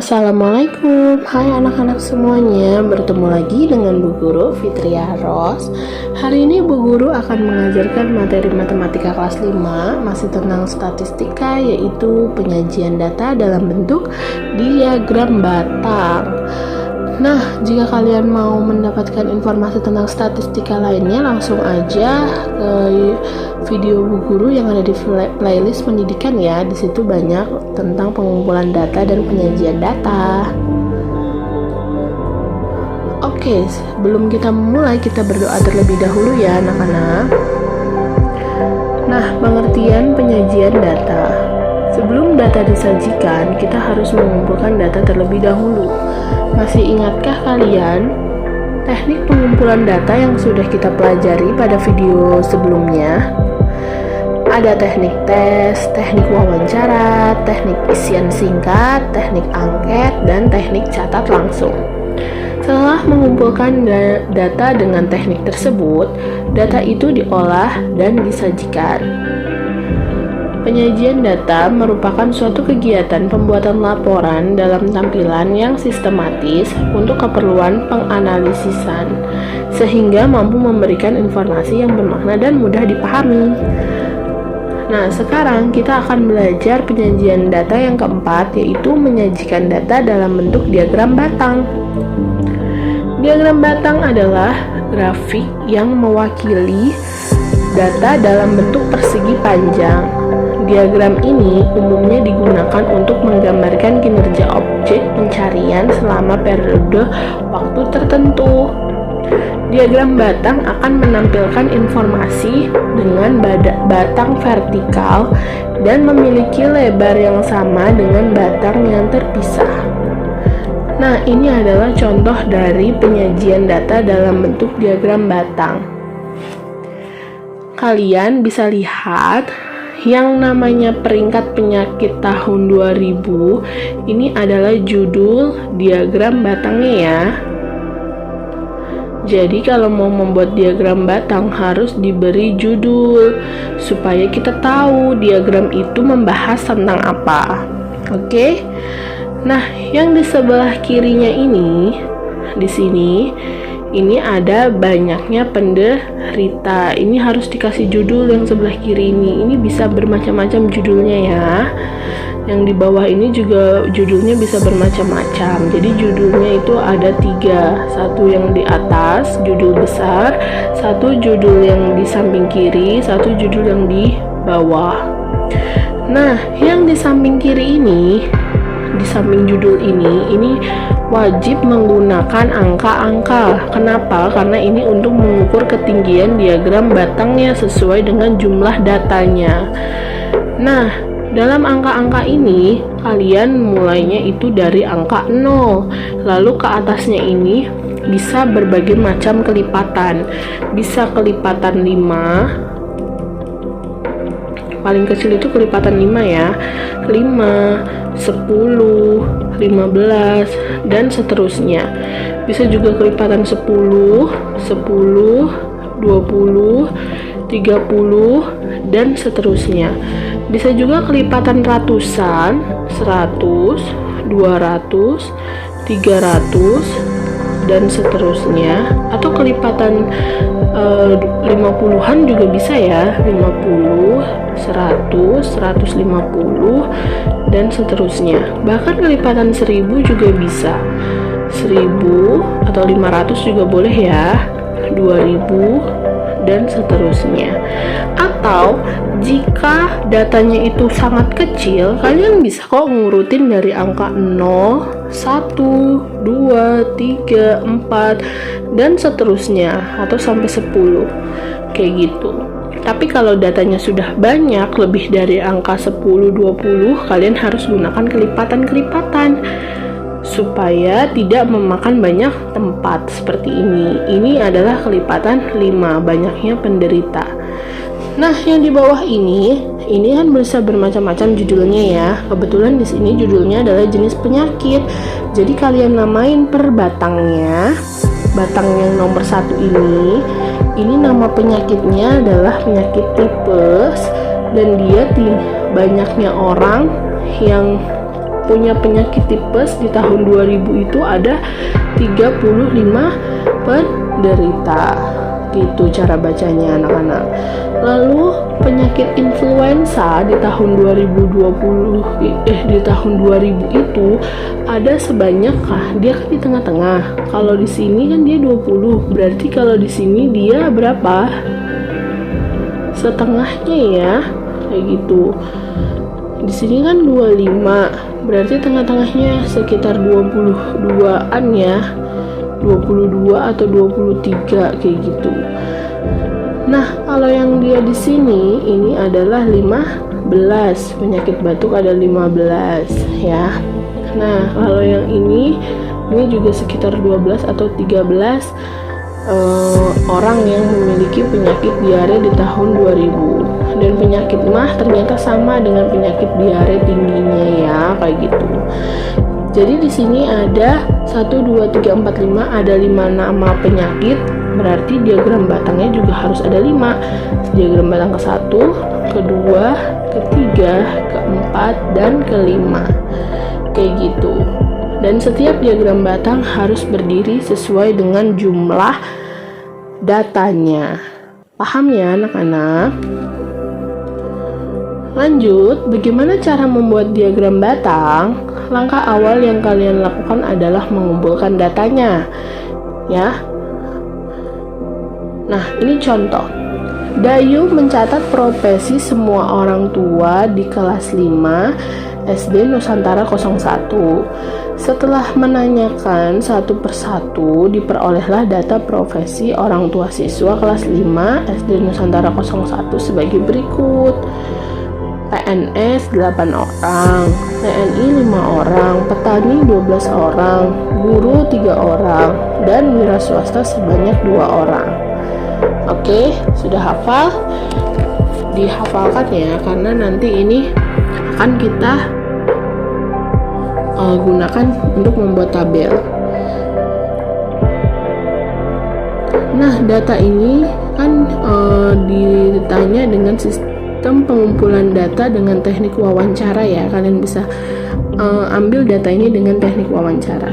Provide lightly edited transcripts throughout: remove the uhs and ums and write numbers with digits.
Assalamualaikum, hai anak-anak semuanya. Bertemu lagi dengan Bu Guru Fitria Ros. Hari ini Bu Guru akan mengajarkan materi matematika kelas 5, masih tentang statistika, yaitu penyajian data dalam bentuk diagram batang. Nah, jika kalian mau mendapatkan informasi tentang statistika lainnya, langsung aja ke video Bu Guru yang ada di playlist pendidikan ya. Di situ banyak tentang pengumpulan data dan penyajian data. Oke, sebelum kita memulai, kita berdoa terlebih dahulu ya anak-anak. Nah, pengertian penyajian data. Sebelum data disajikan, kita harus mengumpulkan data terlebih dahulu. Masih ingatkah kalian teknik pengumpulan data yang sudah kita pelajari pada video sebelumnya? Ada teknik tes, teknik wawancara, teknik isian singkat, teknik angket, dan teknik catat langsung. Setelah mengumpulkan data dengan teknik tersebut, data itu diolah dan disajikan. Penyajian data merupakan suatu kegiatan pembuatan laporan dalam tampilan yang sistematis untuk keperluan penganalisisan, sehingga mampu memberikan informasi yang bermakna dan mudah dipahami. Nah, sekarang kita akan belajar penyajian data yang keempat, yaitu menyajikan data dalam bentuk diagram batang. Diagram batang adalah grafik yang mewakili data dalam bentuk persegi panjang. Diagram ini umumnya digunakan untuk menggambarkan kinerja objek pencarian selama periode waktu tertentu. Diagram batang akan menampilkan informasi dengan batang vertikal dan memiliki lebar yang sama dengan batang yang terpisah. Nah, ini adalah contoh dari penyajian data dalam bentuk diagram batang. Kalian bisa lihat yang namanya peringkat penyakit tahun 2000 ini adalah judul diagram batangnya ya. Jadi kalau mau membuat diagram batang harus diberi judul supaya kita tahu diagram itu membahas tentang apa. Oke. Nah, yang di sebelah kirinya ini di sini ini ada banyaknya penderita. Ini harus dikasih judul yang sebelah kiri ini. Ini bisa bermacam-macam judulnya ya. Yang di bawah ini juga judulnya bisa bermacam-macam. Jadi judulnya itu ada 3. Satu yang di atas, judul besar. Satu judul yang di samping kiri. Satu judul yang di bawah. Nah, yang di samping kiri ini, di samping judul ini wajib menggunakan angka-angka. Kenapa? Karena ini untuk mengukur ketinggian diagram batangnya sesuai dengan jumlah datanya. Nah, dalam angka-angka ini kalian mulainya itu dari angka 0, lalu ke atasnya ini bisa berbagai macam kelipatan. Bisa kelipatan 5, paling kecil itu kelipatan 5 ya, 5, 10, 15, dan seterusnya. Bisa juga kelipatan 10, 20, 30, dan seterusnya. Bisa juga kelipatan ratusan, 100, 200, 300, dan seterusnya. Atau kelipatan 50-an juga bisa ya, 50, 100, 150, dan seterusnya. Bahkan kelipatan 1000 juga bisa. 1000 atau 500 juga boleh ya, 2000, dan seterusnya. Atau jika datanya itu sangat kecil, kalian bisa kok ngurutin dari angka 0, 1, 2, 3, 4, dan seterusnya, atau sampai 10 kayak gitu. Tapi kalau datanya sudah banyak, lebih dari angka 10, 20, kalian harus gunakan kelipatan-kelipatan supaya tidak memakan banyak tempat seperti ini. Ini adalah kelipatan 5, banyaknya penderita. Nah, yang di bawah ini kan bisa bermacam-macam judulnya ya. Kebetulan di sini judulnya adalah jenis penyakit. Jadi kalian namain per batangnya. Batang yang nomor 1 ini nama penyakitnya adalah penyakit tipes, dan dia banyaknya orang yang punya penyakit tipes di tahun 2000 itu ada 35 penderita. Gitu cara bacanya anak-anak. Lalu penyakit influenza di tahun 2000 itu ada sebanyak dia kan di tengah-tengah. Kalau di sini kan dia 20, berarti kalau di sini dia berapa? Setengahnya ya, kayak gitu. Di sini kan 25, berarti tengah-tengahnya sekitar 22-an ya. 22 atau 23 kayak gitu. Nah, kalau yang dia di sini ini adalah 15. Penyakit batuk ada 15 ya. Nah, kalau yang ini juga sekitar 12 atau 13 orang yang memiliki penyakit diare di tahun 2000. Dan penyakit mah ternyata sama dengan penyakit diare tingginya ya, kayak gitu. Jadi di sini ada 1, 2, 3, 4, 5, ada 5 nama penyakit, berarti diagram batangnya juga harus ada 5. Diagram batang ke-1, ke-2, ke-3, ke-4, dan ke-5. Kayak gitu. Dan setiap diagram batang harus berdiri sesuai dengan jumlah datanya. Paham ya anak-anak? Lanjut, bagaimana cara membuat diagram batang? Langkah awal yang kalian lakukan adalah mengumpulkan datanya ya. Nah, ini contoh. Dayu mencatat profesi semua orang tua di kelas 5 SD Nusantara 01. Setelah menanyakan satu persatu, diperolehlah data profesi orang tua siswa kelas 5 SD Nusantara 01 sebagai berikut. PNS 8 orang, TNI 5 orang, petani 12 orang, guru 3 orang, dan wira swasta sebanyak 2 orang. Oke, sudah hafal? Dihafalkan ya, karena nanti ini akan kita gunakan untuk membuat tabel. Nah, data ini kan ditanya dengan sistem pengumpulan data dengan teknik wawancara ya. Kalian bisa ambil data ini dengan teknik wawancara.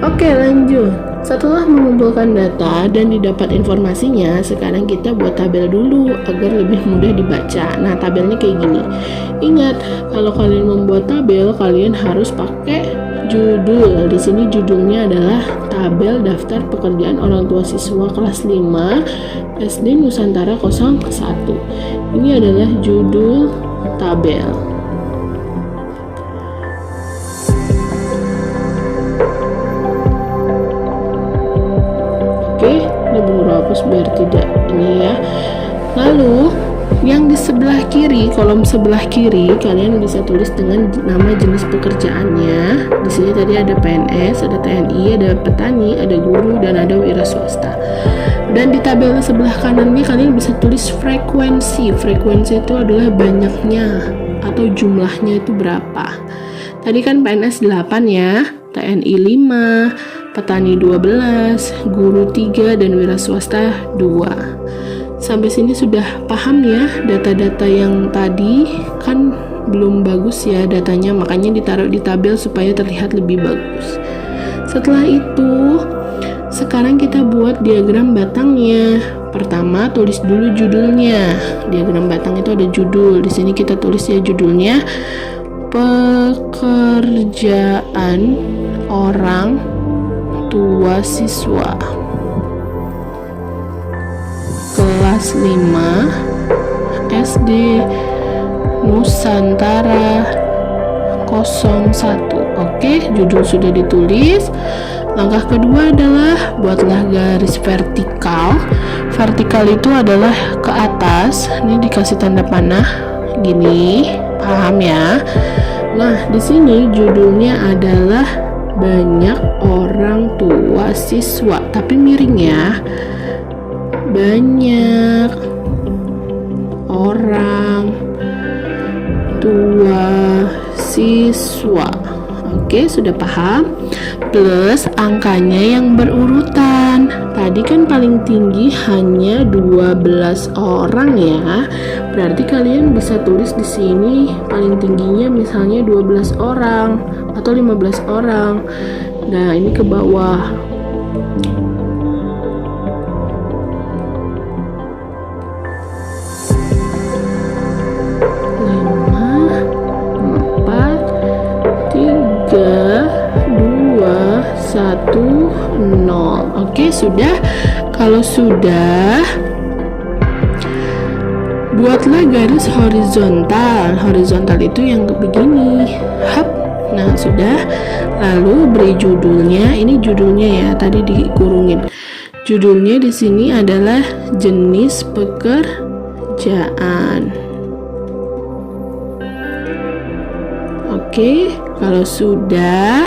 Oke, lanjut. Setelah mengumpulkan data dan didapat informasinya, sekarang kita buat tabel dulu agar lebih mudah dibaca. Nah, tabelnya kayak gini. Ingat, kalau kalian membuat tabel, kalian harus pakai judul. Di sini judulnya adalah tabel daftar pekerjaan orang tua siswa kelas 5 SD Nusantara 01. Ini adalah judul tabel. Oke, ini buru hapus biar tidak ini ya. Lalu yang di sebelah kiri, kolom sebelah kiri, kalian bisa tulis dengan nama jenis pekerjaannya. Di sini tadi ada PNS, ada TNI, ada petani, ada guru, dan ada wira swasta. Dan di tabel sebelah kanannya kalian bisa tulis frekuensi. Frekuensi itu adalah banyaknya atau jumlahnya itu berapa. Tadi kan PNS 8 ya, TNI 5, petani 12, guru 3, dan wira swasta 2. Sampai sini sudah paham ya? Data-data yang tadi kan belum bagus ya datanya, makanya ditaruh di tabel supaya terlihat lebih bagus. Setelah itu, sekarang kita buat diagram batangnya. Pertama, tulis dulu judulnya. Diagram batang itu ada judul. Di sini kita tulis ya judulnya, pekerjaan orang tua siswa kelas 5 SD Nusantara 01. Oke, judul sudah ditulis. Langkah kedua adalah buatlah garis vertikal. Vertikal itu adalah ke atas. Ini dikasih tanda panah gini, paham ya? Nah, di sini judulnya adalah banyak orang tua siswa, tapi miring ya. Banyak orang tua siswa. Oke, sudah paham? Plus angkanya yang berurutan. Tadi kan paling tinggi hanya 12 orang ya. Berarti kalian bisa tulis di sini paling tingginya misalnya 12 orang atau 15 orang. Nah, ini ke bawah. Oke, sudah. Kalau sudah, buatlah garis horizontal. Horizontal itu yang begini. Hap. Nah, sudah. Lalu beri judulnya. Ini judulnya ya, tadi dikurungin. Judulnya di sini adalah jenis pekerjaan. Oke, kalau sudah,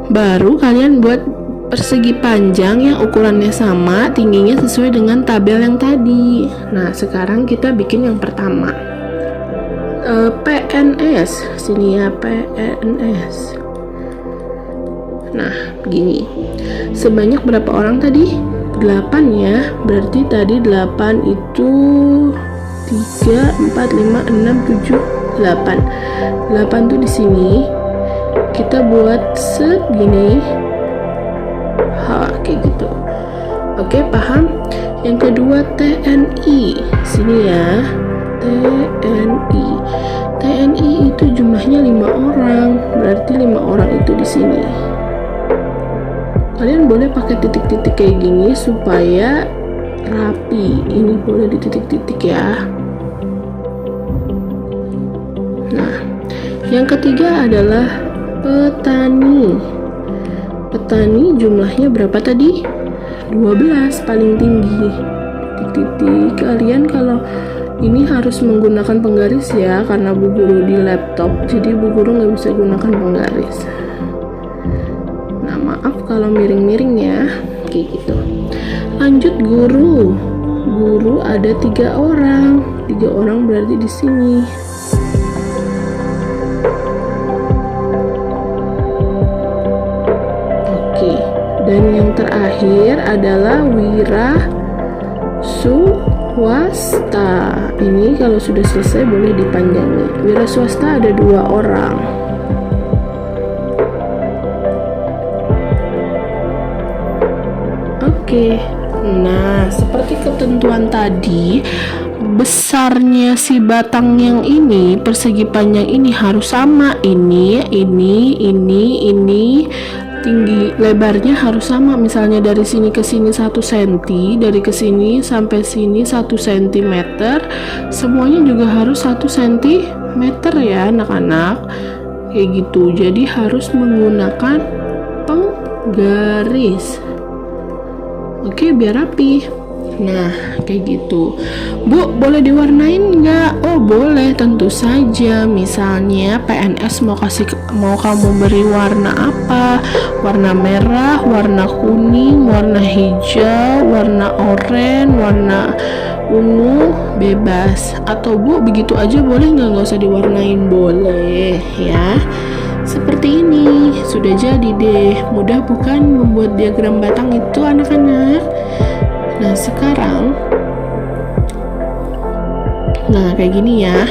baru kalian buat persegi panjang yang ukurannya sama, tingginya sesuai dengan tabel yang tadi. Nah, sekarang kita bikin yang pertama. PNS, sini ya, PNS. Nah, begini. Sebanyak berapa orang tadi? 8 ya. Berarti tadi 8 itu 3, 4, 5, 6, 7, 8. 8 tuh di sini. Kita buat segini. Kayak gitu. Oke, paham? Yang kedua TNI. Sini ya. TNI. TNI itu jumlahnya 5 orang. Berarti 5 orang itu di sini. Kalian boleh pakai titik-titik kayak gini supaya rapi. Ini boleh di titik-titik ya. Nah, yang ketiga adalah petani. Petani jumlahnya berapa tadi? 12 paling tinggi. Titik-titik. Kalian kalau ini harus menggunakan penggaris ya, karena Bu Guru di laptop, jadi Bu Guru nggak bisa gunakan penggaris. Nah, maaf kalau miring-miring ya, kayak gitu. Lanjut guru. Guru ada 3 orang. 3 orang berarti di sini. Dan yang terakhir adalah wira swasta. Ini kalau sudah selesai boleh dipanjangi. Wira swasta ada 2 orang. Oke. Nah, seperti ketentuan tadi, besarnya si batang yang ini, persegi panjang ini harus sama. Ini, tinggi lebarnya harus sama. Misalnya dari sini ke sini 1 cm, dari ke sini sampai sini 1 cm, semuanya juga harus 1 cm ya anak-anak, kayak gitu. Jadi harus menggunakan penggaris. Oke, biar rapi. Nah, kayak gitu. Bu, boleh diwarnain nggak? Oh, boleh, tentu saja. Misalnya PNS mau kamu beri warna apa? Warna merah, warna kuning, warna hijau, warna oranye, warna ungu, bebas. Atau Bu, begitu aja boleh nggak usah diwarnain? Boleh ya. Seperti ini, sudah jadi deh. Mudah bukan membuat diagram batang itu anak-anak? Nah, sekarang kayak gini ya.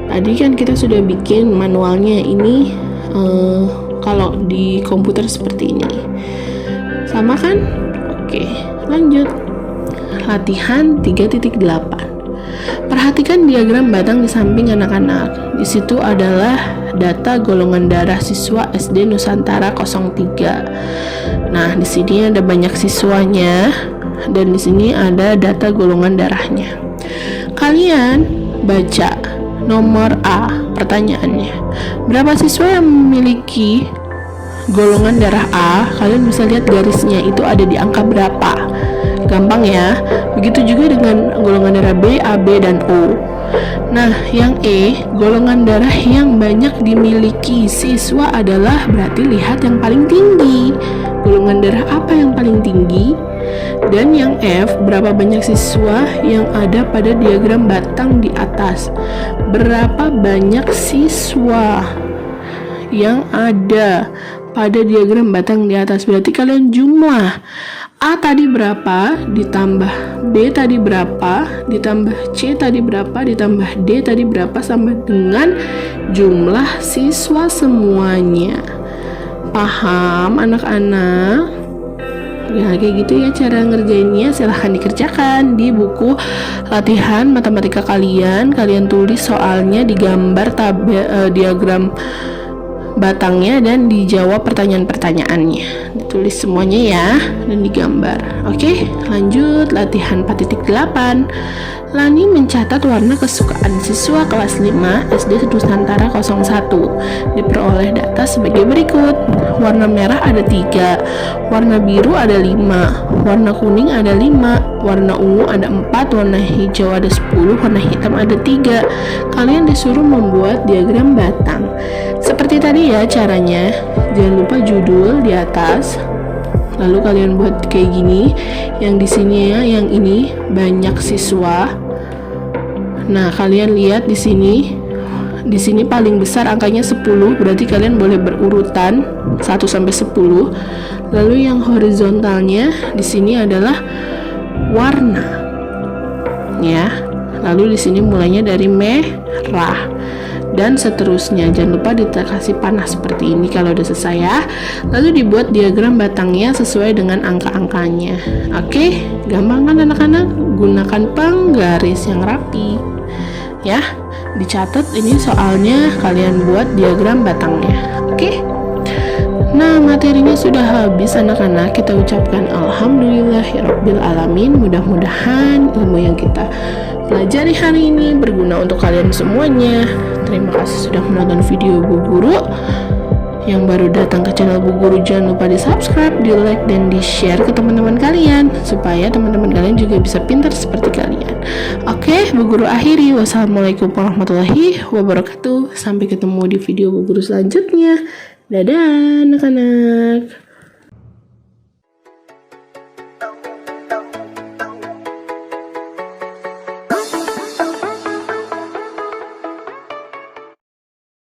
Tadi kan kita sudah bikin manualnya. Ini kalau di komputer seperti ini. Sama kan? Oke, lanjut. Latihan 3.8. Perhatikan diagram batang di samping anak-anak. Di situ adalah data golongan darah siswa SD Nusantara 03. Nah, di sini ada banyak siswanya. Dan di sini ada data golongan darahnya. Kalian baca nomor A, pertanyaannya. Berapa siswa yang memiliki golongan darah A? Kalian bisa lihat garisnya itu ada di angka berapa. Gampang ya. Begitu juga dengan golongan darah B, AB, dan O. Nah, yang E, golongan darah yang banyak dimiliki siswa adalah berarti lihat yang paling tinggi. Golongan darah apa yang paling tinggi? Dan yang F, berapa banyak siswa yang ada pada diagram batang di atas? Berapa banyak siswa? yang ada pada diagram batang di atas. Berarti kalian jumlah A tadi berapa, ditambah B tadi berapa, ditambah C tadi berapa, ditambah D tadi berapa, sama dengan jumlah siswa semuanya. Paham anak-anak? Ya kayak gitu ya cara ngerjainnya. Silahkan dikerjakan di buku latihan matematika kalian. Kalian tulis soalnya, digambar diagram batangnya, dan dijawab pertanyaan-pertanyaannya. Ditulis semuanya ya dan digambar. Oke, lanjut latihan 4.8. Lani mencatat warna kesukaan siswa kelas 5 SD Nusantara 01. Diperoleh data sebagai berikut. Warna merah ada 3, warna biru ada 5, warna kuning ada 5, warna ungu ada 4, warna hijau ada 10, warna hitam ada 3. Kalian disuruh membuat diagram batang. Seperti tadi ya caranya. Jangan lupa judul di atas. Lalu kalian buat kayak gini. Yang di sini ya, yang ini banyak siswa. Nah, kalian lihat di sini. Di sini paling besar angkanya 10, berarti kalian boleh berurutan 1 sampai 10. Lalu yang horizontalnya di sini adalah warna. Ya. Lalu di sini mulainya dari merah dan seterusnya. Jangan lupa dikasih panah seperti ini kalau udah selesai ya. Lalu dibuat diagram batangnya sesuai dengan angka-angkanya. Oke, gampang kan anak-anak? Gunakan penggaris yang rapi ya. Dicatat ini soalnya, kalian buat diagram batangnya. Oke. Nah, materinya sudah habis anak-anak. Kita ucapkan alhamdulillahirabbil alamin. Mudah-mudahan ilmu yang kita pelajari hari ini berguna untuk kalian semuanya. Terima kasih sudah menonton video Bu Guru. Yang baru datang ke channel Bu Guru, jangan lupa di subscribe, di like, dan di share ke teman-teman kalian, supaya teman-teman kalian juga bisa pintar seperti kalian. Oke, Bu Guru akhiri. Wassalamualaikum warahmatullahi wabarakatuh. Sampai ketemu di video Bu Guru selanjutnya. Dadah anak-anak.